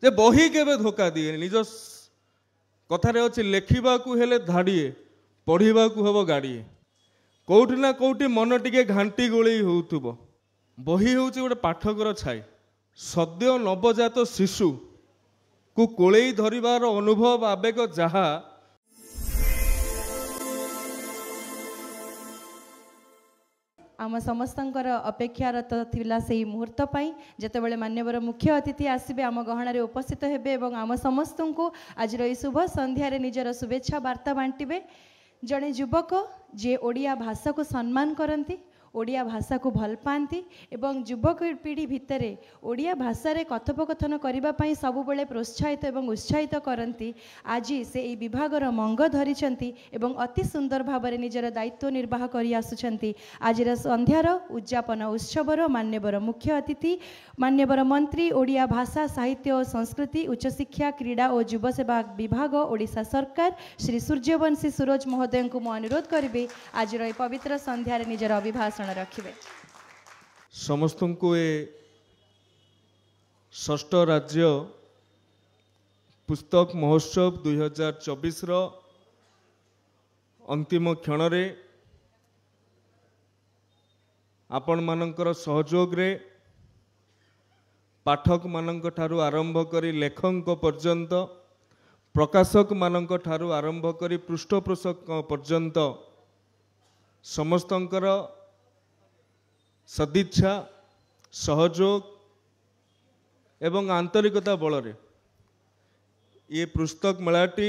जे बही केबे धोखा दिए निज कथारे अच्छे लेखा हेले धाड़िए पढ़ा हम गाड़िए कौटी ना कौटी मन टिके घांटी गोली होउथुबो बही हूँ गोटे पाठकर छाई सद्य नवजात शिशु को कोलेई धरिबार अनुभव आवेग जहा आम समस्तंकर अपेक्षारत थिला सेही मुहूर्त पाई जेतेबेले मान्यवर मुख्य अतिथि आसिबे आम गहणारे उपस्थित हेबे एवं आम समस्तंकु आज रही शुभ संध्यारे निजर शुभेच्छा वार्ता बांटिबे जड़े युवक जे ओडिया भाषा को सम्मान करती ओडिया भाषा को भल पाती एवं युवक पीढ़ी भितर ओडिया भाषा रे कथोपकथन करने सबुबले प्रोत्साहित एवं उत्साहित करती आज से यही विभागर मंग धरिचंती एवं अति सुंदर भाव निजर दायित्व निर्वाह करि आसुचंती आज संध्यार उद्यापन उत्सवर मान्यवर मुख्य अतिथि मान्यवर मंत्री ओडिया भाषा साहित्य और संस्कृति उच्च शिक्षा क्रीड़ा और युव सेवा विभाग ओडिशा सरकार श्री सूर्यवंशी सूरज महोदय को मु अनुरोध करी आज पवित्र संध्यार निजर अभिभाषण रखिबे। समस्त को ए षष्ठ राज्य पुस्तक महोत्सव 2024 रो अंतिम क्षण रे आपण मानकर सहयोग रे पाठक मानक ठारू आरंभ करी लेखक पर्यंत प्रकाशक मानक ठारू आरंभ करी पृष्ठपोषक पर्यंत समस्तंकर सदिच्छा सहयोग एवं आंतरिकता बल ये पुस्तक मेलाटी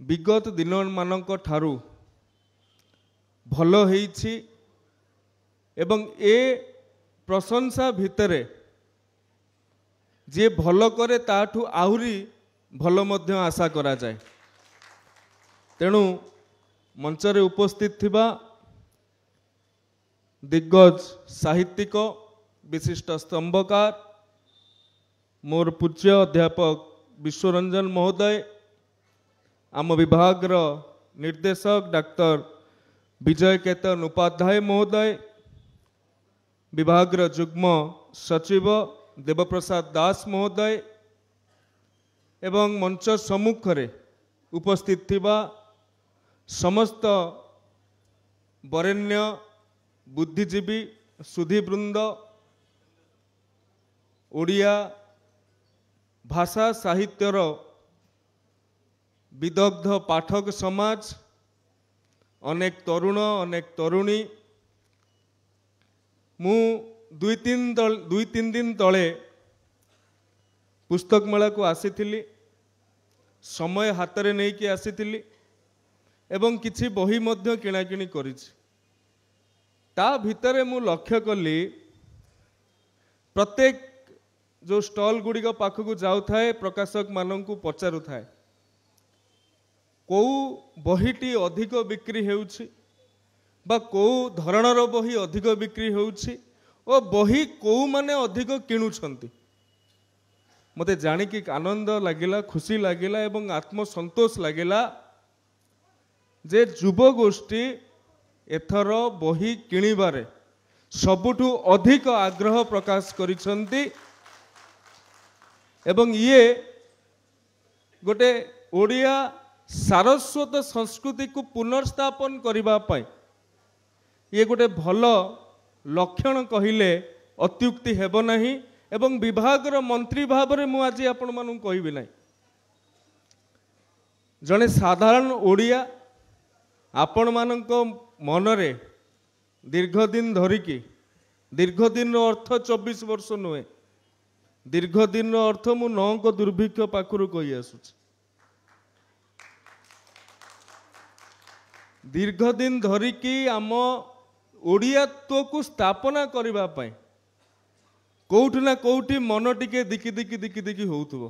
विगत दिन मानक ठारू भल होईछि एवं ए प्रशंसा भितरे जे भल करे ताठू आहुरी भल मध्य आशा करा जाए तेणु मंचरे उपस्थित थिबा दिग्गज साहित्यिक विशिष्ट स्तंभकार मोर पूज्य अध्यापक विश्वरंजन महोदय आम विभाग निर्देशक डाक्टर विजय केतन उपाध्याय महोदय विभाग जुग्म सचिव देवप्रसाद दास महोदय एवं मंच सम्मुख रे उपस्थित थिबा समस्त वरेण्य बुद्धिजीवी सुधीवृंद ओडिया भाषा साहित्यर विदग्ध पाठक समाज अनेक तरुण अनेक तरुणी मु दुई तीन दिन तले पुस्तक मेला को आसी समय हाथ में नहीं कि आसी एवं किछि बही मध्य किणाकिणी करिछि ता भितरे मु लक्ष्य कली प्रत्येक जो स्टॉल गुड़िक पाखक जाऊ थाए प्रकाशक मानन को पचारू थाए कौ बहीटी अधिक बिक्री हेउछि बा कौ धरणर बही अधिक बिक्री हेउछि ओ बही कौ माने अधिक किणुछंती मते जानिकी आनंद लागिला खुशी लागिला एवं आत्मसंतोष लागिला जे युव गोष्ठी एथर बही किणिबारे सबुठु अधिक आग्रह प्रकाश करिसंती एवं ये गोटे ओडिया सारस्वत संस्कृति को पुनर्स्थापन करबा पाई ये गोटे भल लक्षण कहिले अत्युक्ति हेब नहीं एवं विभाग मंत्री भाव में मु आज आपण मानू कहबी नहीं जड़े साधारण ओडिया आपण मानक मनरे दीर्घदिन धरिकी दीर्घदिन अर्थ 24 वर्ष नुहे दीर्घदिन अर्थ मु 9 दुर्भिक्ष पाखरु कही आसुछि दीर्घदिन धरिकी आम ओडियात्व को स्थापना करबा पाई कौटी ना कौटी मन टिके दिकी दिकी दिकी दिकी होउथुबो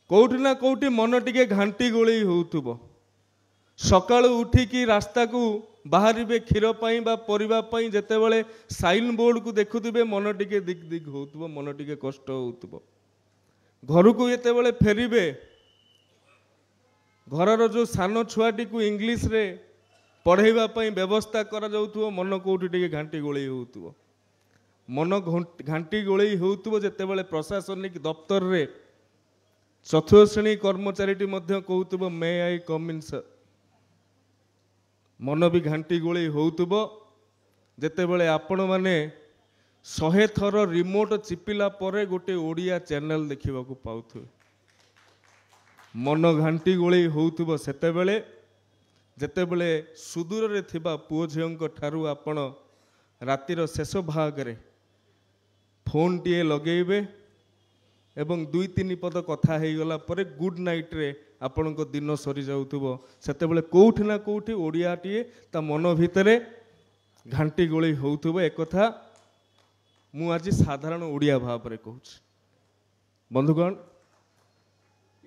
कौटी ना कौटी मन टिके घांटी गोली होउथुबो सकाळु उठिकी रास्ता को बाहरिबे क्षीर पाई बा परिबा पाई जेतेबेले साइन बोर्ड को देखुथिबे मन टिके दिक दिक होउथुबो मन टिके कष्ट होउथुबो घर को जेतेबेले फेरिबे घरर जो सान छुआटी को इंग्लिश रे पढ़ाइबा पाई व्यवस्था करा जाउथुबो मन कोउठी टिके घांटी गोली होउथुबो मन घांटी गोलई होउतबो जेतेबेले प्रशासनिक दफ्तर रे चतुर्थ श्रेणी कर्मचारी कहूतबो मे आई कम इन सर। मन भी घांटी गोलई होउतबो जेतेबेले आपण माने 100 थर रिमोट चिपिला परे गोटे ओडिया चैनल देखा पाउथु। मन घांटी गोलई होउतबो सेतेबेले जेतेबेले सुदूर रे थिबा पुओ झियोंक ठारू आपण रातिर शेष भाग रे फोन टीए लगेबे एवं 2-3 पद कथा हो गला परे गुड नाइट रे आपण को दिन सरी जाउथबो सेतेबेले कोउठी ना कोउठी ओडिया टीए ता मन भितरे घांटी गोलई होउथबो। एक कथा मु आज साधारण ओडिया भाव रे कहूछि। बंधुगण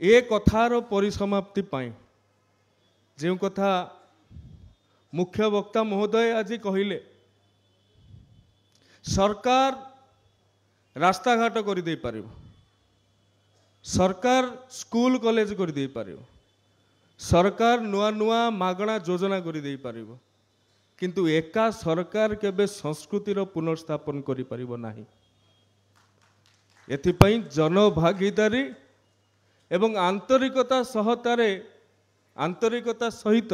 ए कथार परिसमाप्ति पाई जो कथा मुख्य वक्ता महोदय आज कहिले सरकार रास्ता घाट कर दे पारिबो, सरकार स्कूल कॉलेज कर दे पारिबो, सरकार नुआ नुआ मागणा योजना कर दे पारिबो, किंतु एका सरकार केबे संस्कृतिर पुनर्स्थापन करि पारिबो नाही। एथिपई जनभागीदारी एवं आंतरिकता सहतारे आंतरिकता सहित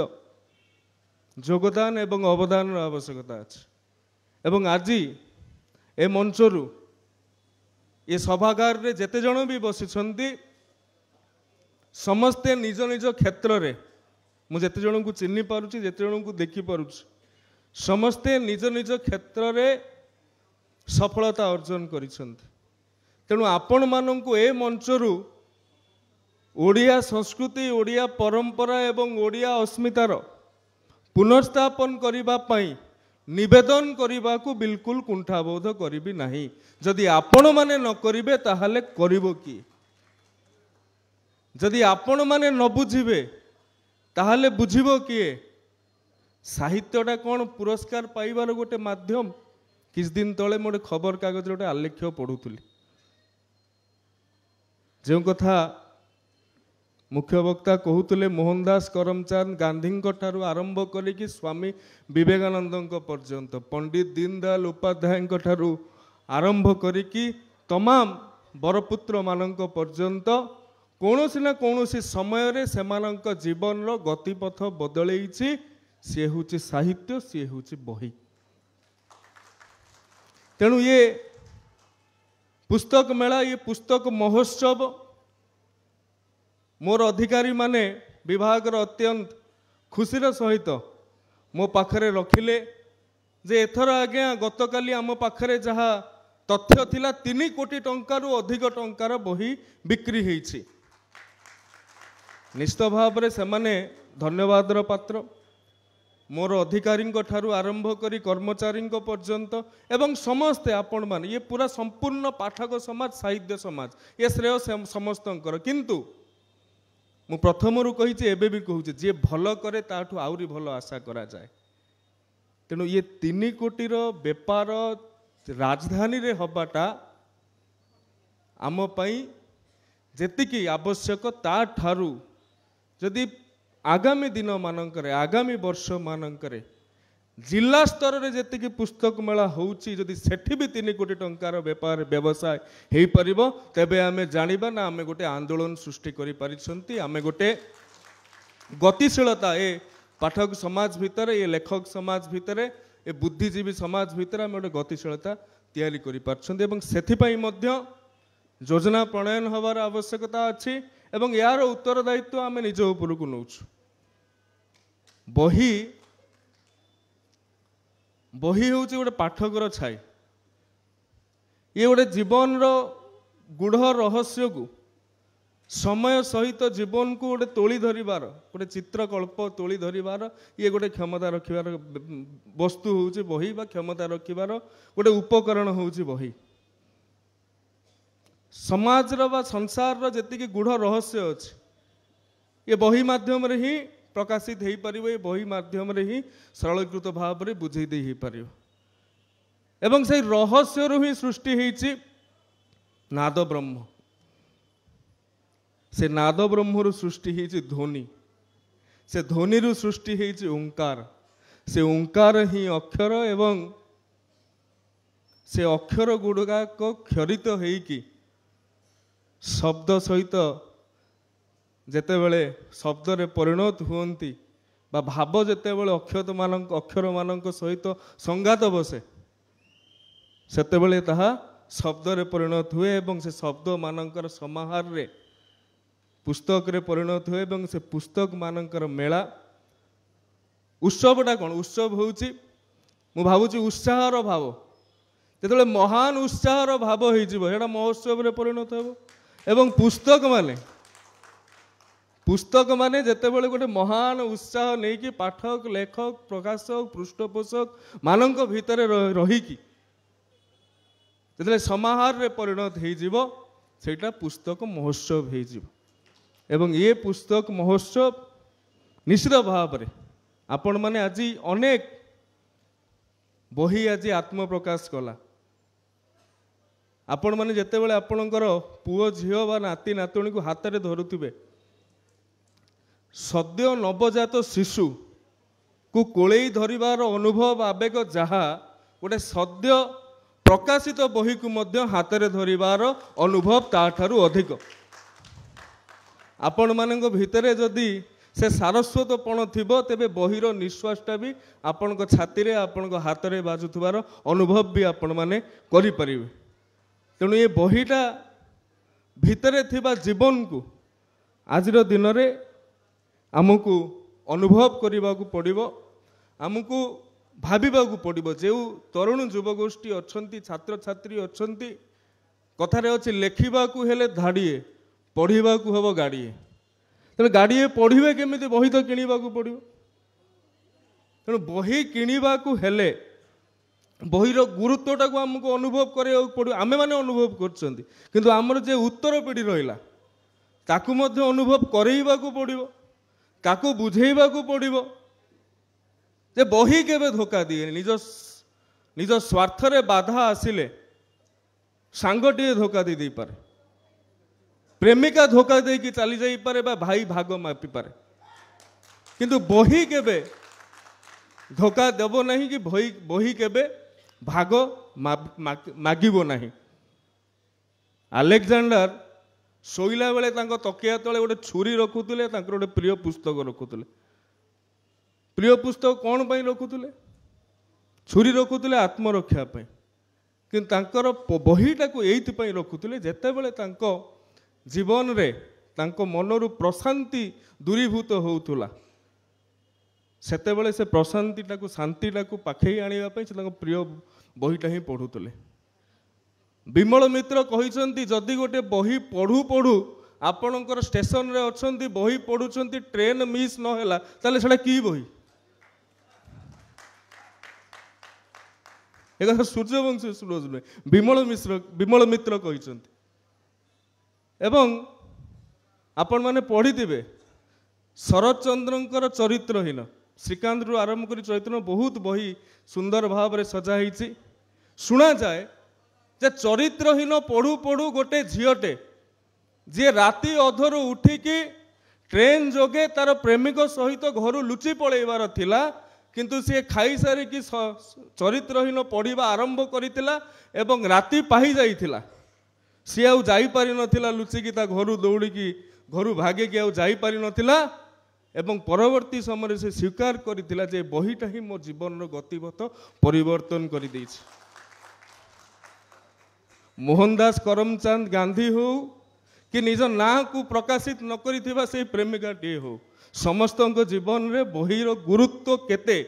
योगदान एवं अवदान आवश्यकता अछि। एवं आज ए मंचरू ये सभागार रे जेते जन भी बसिछंती समस्ते निज निज क्षेत्र रे मु जेते जन को चिन्हि पारुछि जेते जन को देखि पारुछि समस्ते निज निज क्षेत्र रे सफलता अर्जन करिछंती। तेणु आपण माननकु ए मंचरू ओडिया संस्कृति ओडिया परंपरा एवं ओडिया अस्मितार पुनर्स्थापन करिबा पई निवेदन करने को बिल्कुल कुंठाबोध करी नहीं। जदि आपण माने न करिवे ताहले करिवो की, जदि आपण माने न बुझिबे ताहले बुझिबो किए। साहित्यटा कौन पुरस्कार पाइबार गोटे माध्यम। किछ दिन तले मोटे खबर कागज गोटे आलेख्य पढ़ुली जो कथा मुख्य वक्ता कहते मोहनदास करमचंद गांधी ठारू आरंभ करिकी स्वामी विवेकानंद पर्यंत पंडित दीनदयाल उपाध्याय ठारू आरंभ करिकी तमाम बरपुत्र मानक पर्यंत कौनसी ना कौनसी समय रे सेमानक जीवन रो गतिपथ बदलैछि। सी हूँ साहित्य, सी हूँ बही। तेणु ये पुस्तक मेला, ये पुस्तक महोत्सव मोर अधिकारी माने विभाग अत्यंत खुशीर सहित मो पाखरे रखिले जे एथर आज्ञा गतकाली आम पाखरे जहा तथ्य थिला 3 कोटी टंकारु अधिक टंकार बही बिक्री होईछि। निश्चित भाव में सेमाने धन्यवादर पात्र। मोर अधिकारी ठारू आरंभ करी कर्मचारी पर्यंत एवं समस्ते आपण माने ये पूरा संपूर्ण पाठक समाज साहित्य समाज ये श्रेय समस्तंकर। किंतु मु प्रथमरु कही एबे भी कहूँ जे भल करे ताठू आउरी भल आशा करा जाए। तेणु ये 3 कोटीर बेपार राजधानी रे हबाटा आम पई जेतिकी आवश्यक ता ठारू जदि आगामी दिन मानकरे आगामी वर्ष मानकरे जिला स्तर रे जेतिकी पुस्तक मेला होउची जदि सेठी भी 3 कोटी टंकार बेपार व्यवसाय हेई परिबो तेबे आमे जानिबा ना आमे गोटे आंदोलन सृष्टि करि परिछंती। आमे गोटे गतिशीलता ए पाठक समाज भितर, ये लेखक समाज भितर, ए बुद्धिजीवी समाज भितर आमे गोटे गतिशीलता तैयारी करि पारछंती एवं सेथि पई मध्य योजना प्रणयन हबार आवश्यकता अछि एवं यार उत्तरदायित्व आमे निज उपरकु नउछु। बही बही हूँ गोटे पाठकर छाई। ये गोटे जीवन रो गुढ़ रहस्य को समय सहित जीवन को गोटे तोली धरिबार गोटे चित्रकल्प तोली धरिबार ये गोटे क्षमता रखिबार वस्तु हूँ बही बा क्षमता रखिबार गोटे उपकरण हूँ बही। समाज बा संसार रो जेतिकी गुढ़ रहस्य अछि ये बही माध्यम रे ही प्रकाशित हो पार। ये बही माध्यम रे ही सरलीकृत भाव में बुझे दे ही पार एवं से रहस्य ही सृष्टि होइछि नाद ब्रह्म। से नाद ब्रह्म रु सृष्टि होइछि ध्वनि, से ध्वनि रु सृष्टि होइछि ओंकार, से ओंकार ही अक्षर एवं से अक्षर गुड़ाक क्षरित होइकी शब्द सहित जेतेबेले शब्द रे परिणत हुअन्ति बा भाव जेतेबेले अक्षर मानक सहित संघात बसे सेतेबेले ताहा शब्द रे परिणत हुए एवं से शब्द मानकर समाहार रे पुस्तक रे परिणत हुए एवं से पुस्तक मानकर मेला उत्सवटा कौन उत्सव होउची मु भावुची उत्साहर भाव जेतेबेले महान उत्साहर भाव होइजिबो हेडा महोत्सव रे परिणत हेबो एवं पुस्तक माने जेतेबेले गोटे महान उत्साह नेकी पाठक लेखक प्रकाशक पृष्ठपोषक मानक भितर रहीकी जेतेबेले समाहार रे परिणत होइजिबो सेटा पुस्तक महोत्सव होइजिबो एवं ये पुस्तक महोत्सव निश्चित भाव में आपण माने आज अनेक बही आज आत्म प्रकाश कला आपण माने जेतेबेले आपणकर पुओ झियो बा नाती नातुणी को हाथ में धरुथिबे सद्य नवजात शिशु को कोलेई धरिबार अनुभव आवेग जहा गोटे सद्य प्रकाशित बही को मध्य हाथ में धरिबार अनुभव ताठारु अधिक आपण मानक भितरे जदि से सारस्वतपण थिबो तेबे बहीर निश्वासटा भी आपण छाती रे आपण हाथ में बाजुथबार अनुभव भी आपण माने करि परिबे तेणु ये बहीटा भितरे थिबा जीवन को आजिर दिन रे आमको अनुभव करने पड़ो आमको भाविबा पड़ो जो तरुण युवगोष्ठी अच्छी छात्र छात्री अच्छी कथारे अच्छी लेखा हेले धाड़िए पढ़ा हम गाड़िए तेणु गाड़िए पढ़े केमी बही तो किणवा पड़ो तेणु बही किणवा हेले बहीर गुरुत्वटा को आमको अनुभव करा पड़ो आमे माने अनुभव कर आमर जे उत्तर पीढ़ी रहा ताकू मध्य अनुभव करवा पड़ो ताकू बुझेबा पड़ो जे बही केबे धोखा दिए निज निज स्वार्थ रे बाधा आसिले सांगटी धोखा दे पारे प्रेमिका धोखा दे कि चली जाई पारे बा भाई भाग मापी पारे किंतु बही केबे धोखा देबो नहीं कि बही केबे भाग मागिबो नहीं। आलेक्जेंडर शोइला बेले तकिया तले गोटे छुरी रखुले गोटे प्रिय पुस्तक रखुले प्रिय पुस्तक कौन पाई रखुले छुरी रखुले आत्मरक्षा पाई किंतु बहीटा को एइथि रखुले जेतेबेले जीवन रे मनरु प्रशांति दूरीभूत होउथुला सेतेबेले से प्रशांतिटा को शांतिटा को पाखई आनिबा पई से प्रिय बहीटा ही पढ़ुले। विमल मित्र कहिसंती जदि गोटे बही पढ़ू पढ़ू आपणकर स्टेशन रे अछंती बही पढ़ुचंती ट्रेन मिस न होला ताले सेटा की बही एक सूर्यवंशी सूरज नुहे विमल मित्र कहिसंती एवं आपण माने पढ़िथिबे शरत चंद्रंकर चरित्रहीन श्रीकांत रु आरंभ कर चरित्र बहुत बही सुंदर भाव रे सजा होईछि शुणा जाए जे चरित्रहीन पढ़ू पढ़ू गोटे झीटे जी राति अधर उठिकी ट्रेन जोगे तार प्रेमिक सहित घर लुचि पलैबार थिला किंतु सी खाई सारिकी चरित्रहीन पढ़ा आरंभ करथिला एवं राति पाही जाइथिला सी आउ जाई पारि नथिला लुचिकी ता घर दौड़िकी घर भागिकी आउ जाई पारि नथिला एवं परवर्ती समय से स्वीकार करथिला जे बहीटा ही मो जीवन गतिपथ परिवर्तन कर देछि। मोहनदास करमचंद गांधी हो कि निज ना को प्रकाशित न करिथिबा से प्रेमिकाटी हो समस्त जीवन रे बहीर गुरुत्व केते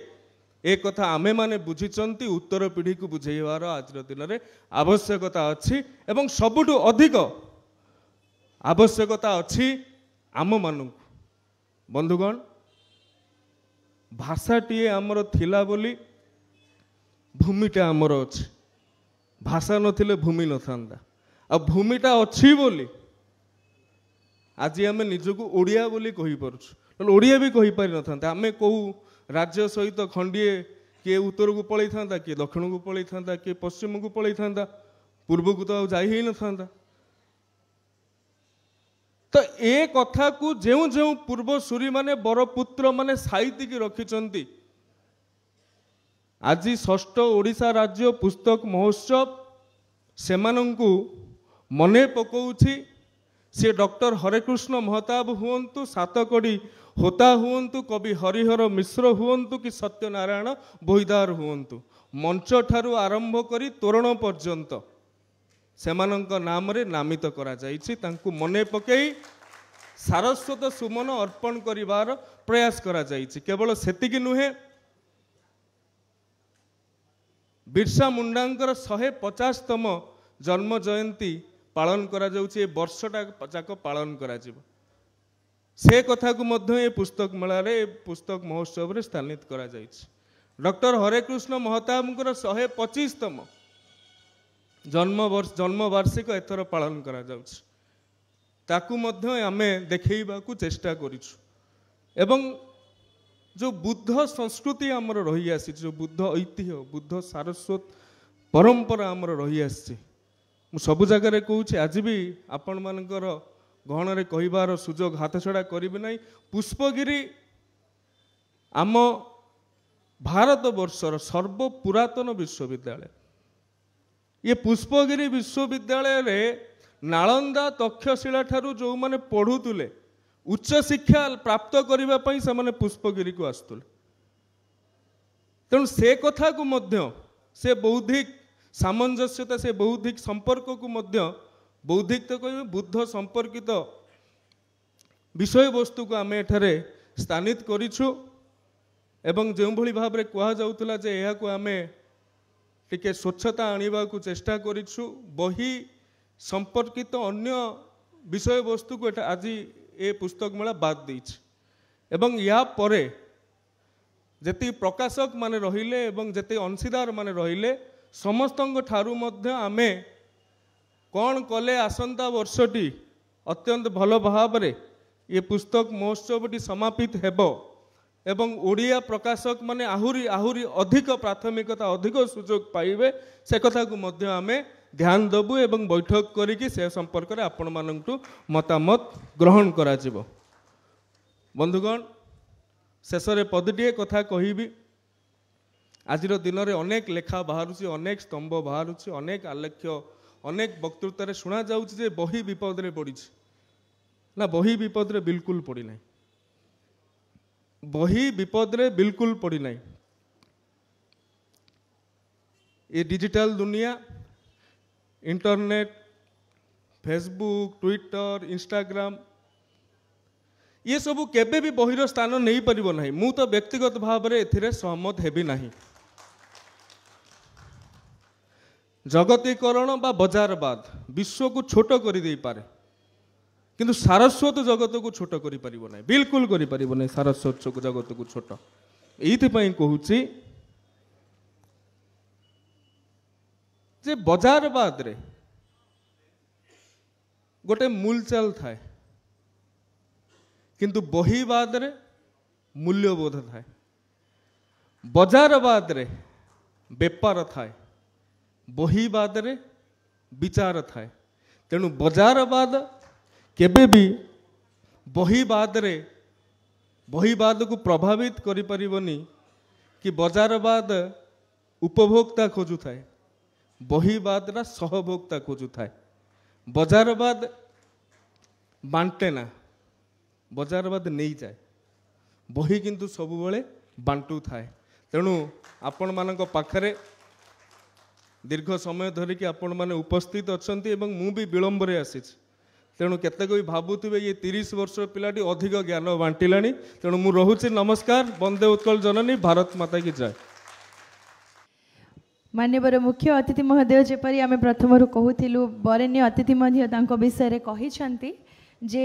ए कथा आमे माने बुझिचंती उत्तर पीढ़ी को बुझेइबार आज दिन में आवश्यकता अच्छी एवं सबुठु अधिक आवश्यकता अच्छी आम मानू बंधुगण भाषाटीए आमर थिला बोली भूमिटा आमर अच्छी भाषा नथिले भूमि न थांदा आ भूमिटा अच्छी बोली आज आम निजको ओडिया बोली कहि पारुछु ओडिया भी कहि पारि न थांता आमे को राज्य सहित खंडिए किए उत्तर को पलई था किए दक्षिण को पलई था किए पश्चिम को पलई था पूर्व को तो जा ही न था तो ए कथा को जो जो पूर्व सूरी माने बरपुत्र माने साइतिकी रखिचंती आज षष्ठ ओडिशा राज्य पुस्तक महोत्सव सेमानंकु मने पकाउछि से डॉक्टर हरेकृष्ण महताब हुअन्तु सातकड़ी होता हुअन्तु कवि हरिहर मिश्र हुअन्तु कि सत्यनारायण बोहिदार हुअन्तु मंच ठारू आरंभ करी तोरण पर्यंत सेमानंक नाम रे नामित करा जाइछि तांकु मने पकई सारस्वत सुमन अर्पण करिवार प्रयास करा जाइछि। केवल सेतिकी नुहे बिरसा मुंडांकर 150तम जन्म जयंती पालन करा जाउछि वर्षटा जाक पालन करा जिवो से कथा को मध्य ए पुस्तक मेला रे पुस्तक महोत्सव रे स्थानित करा जाइछि। डॉक्टर हरेकृष्ण महताबंकर 125तम जन्म वार्षिक एथर पालन करा जाउछि ताकू मध्य आमे देखैबाकू चेष्टा करिछु एवं जो बुद्ध संस्कृति आमर रही आसी जो बुद्ध ऐतिह्य बुद्ध सारस्वत परंपरा आमर रही आसी मु सब जगह कहूँ आज भी आपण मानकर गहन रे कहिबार सुजोग हाथ छड़ा करिबे नै। पुष्पगिरी आम भारत वर्षर सर्व पुरातन विश्वविद्यालय ये पुष्पगिरी विश्वविद्यालय रे नालंदा तक्षशिला ठारू जो माने पढ़ुतुले उच्च शिक्षा प्राप्त करबा पई से माने पुष्पगिरी को आस्तुले तेणु से कथा को मध्य से बौद्धिक सामंजस्यता से बौद्धिक संपर्क को मध्य बौद्धिक तो कह बुद्ध संपर्कित विषय वस्तु को आम एठारे स्थानित करिछु एवं जो भली भाव रे कहा जाउतला जे एहा को आमे टिके स्वच्छता आनिबा को चेष्टा करिछु बही संपर्कित अन्य विषय वस्तु को एटा आज ए पुस्तक मेला बाद देछि एवं या परे जति प्रकाशक माने रहिले एवं जति अंशीदार माने रहिले समस्तंग ठारू मध्य आमे कौन कले आसंता वर्षटी अत्यंत भल भाव रे ये पुस्तक महोत्सवटी समापित हेबो एवं ओडिया प्रकाशक माने आहुरी आहुरी अधिक प्राथमिकता अधिक सुजोग पाइबे से कथा को मध्य आमे ध्यान दबु एवं बैठक करिकि से संपर्क रे आपण मानंटू मतामत ग्रहण करा जिवो। बंधुगण शेष रे पदटिए कथा कहिबी आजिर दिन में अनेक लेखा बाहर अनेक स्तंभ बाहर अनेक आलेख्य अनेक वक्तृता शुणा जाउछि बही विपद रे पड़ी ना बही विपद रे बिल्कुल पड़ी ना बही विपद रे बिल्कुल पड़ी ना। ये डिजिटल दुनिया इंटरनेट फेसबुक ट्विटर इंस्टाग्राम ये सबू केबे भी बहिर स्थान नहीं परिबो नहीं मु तो व्यक्तिगत भाव रे एथिरे सहमत हेबी नहीं। जगतीकरण बा बजारवाद विश्व को छोट कर दे पारे किंतु सारस्वत जगत को छोट करि परिबो नहीं बिल्कुल करि परिबो नहीं सारस्वत जगत को छोट एइथि पई कहूची जे बजारवाद रे गोटे मूलचाल थाए किंतु बहीवाद रे मूल्यबोध थाए बजारवाद रे बेपार थाए बहीवाद रे विचार थाए तेणु बजारवाद केबे भी बहीवाद रे बहीवाद को प्रभावित करि परिबनी कि बजारवाद उपभोक्ता खोजु थाए बहीवाद रा सहभोक्ता खोजु थाए। बजारवाद बांटे ना बजारवाद नहीं जाए बही किंतु सब बेले बांटू थाए तेणु आपण मानक पाखरे दीर्घ समय धरिकी आपण माने उपस्थित अछंती एवं मु भी विलंब रे आसीछि तेणु केतेक भी भाबुथिबे ये 30 वर्ष पिलाटी अधिक ज्ञान बांटिलानी तेणु मु रहुछि। नमस्कार। वंदे उत्कल जननी भारत माता की जय। मान्यवर मुख्य अतिथि महोदय जेपरी आम प्रथम कहूलु बरेण्य अतिथि विषय कहते जे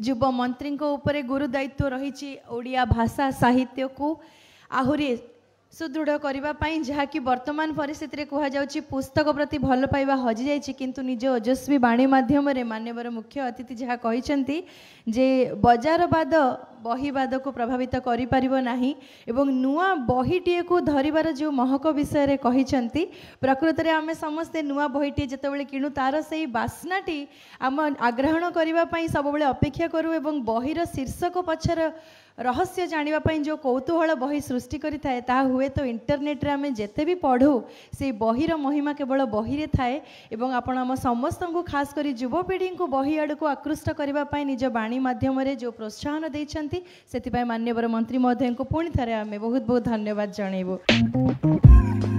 युव मंत्री उपरे गुरु दायित्व रही ओडिया भाषा साहित्य को आहुरी सुदृढ़ करने जहाँकि वर्तमान परिस्थिति रे कह जाउछि पुस्तक प्रति भल पाइबा हजि जाइछि किंतु निज ओजस्वी बाणी माध्यम रे मान्यवर मुख्य अतिथि जहाँ कहिसेंती जे बजारवाद बहीवाद को प्रभावित करि परिबो नाही एवं नुआ बहीटीए को धरिबार जो महक विषय रे कहिसेंती प्रकृत रे आमे समस्ते नुआ बहीटीए जेतेबेले किणु तार सेही बास्नाटी आम आग्रहण करबा पई सब बेले अपेक्षा करू एवं बहीर शीर्षक पछर रहस्य जानिबा पई जो कौतूहल बही सृष्टि करिथाए ताहा हुए तो इंटरनेट रे आमे जेते भी पढ़ू से बहीर महिमा केवल बही रे थाए एवं आपण हम समस्त को खास करी युवपीढ़ी को बही आड़ को आकृष्ट करबा पई निज बाणी माध्यम रे जो प्रोत्साहन दैछंती सेति पई माननीय मंत्री महोदय को पुणी थरे आमे बहुत बहुत धन्यवाद जणैबो।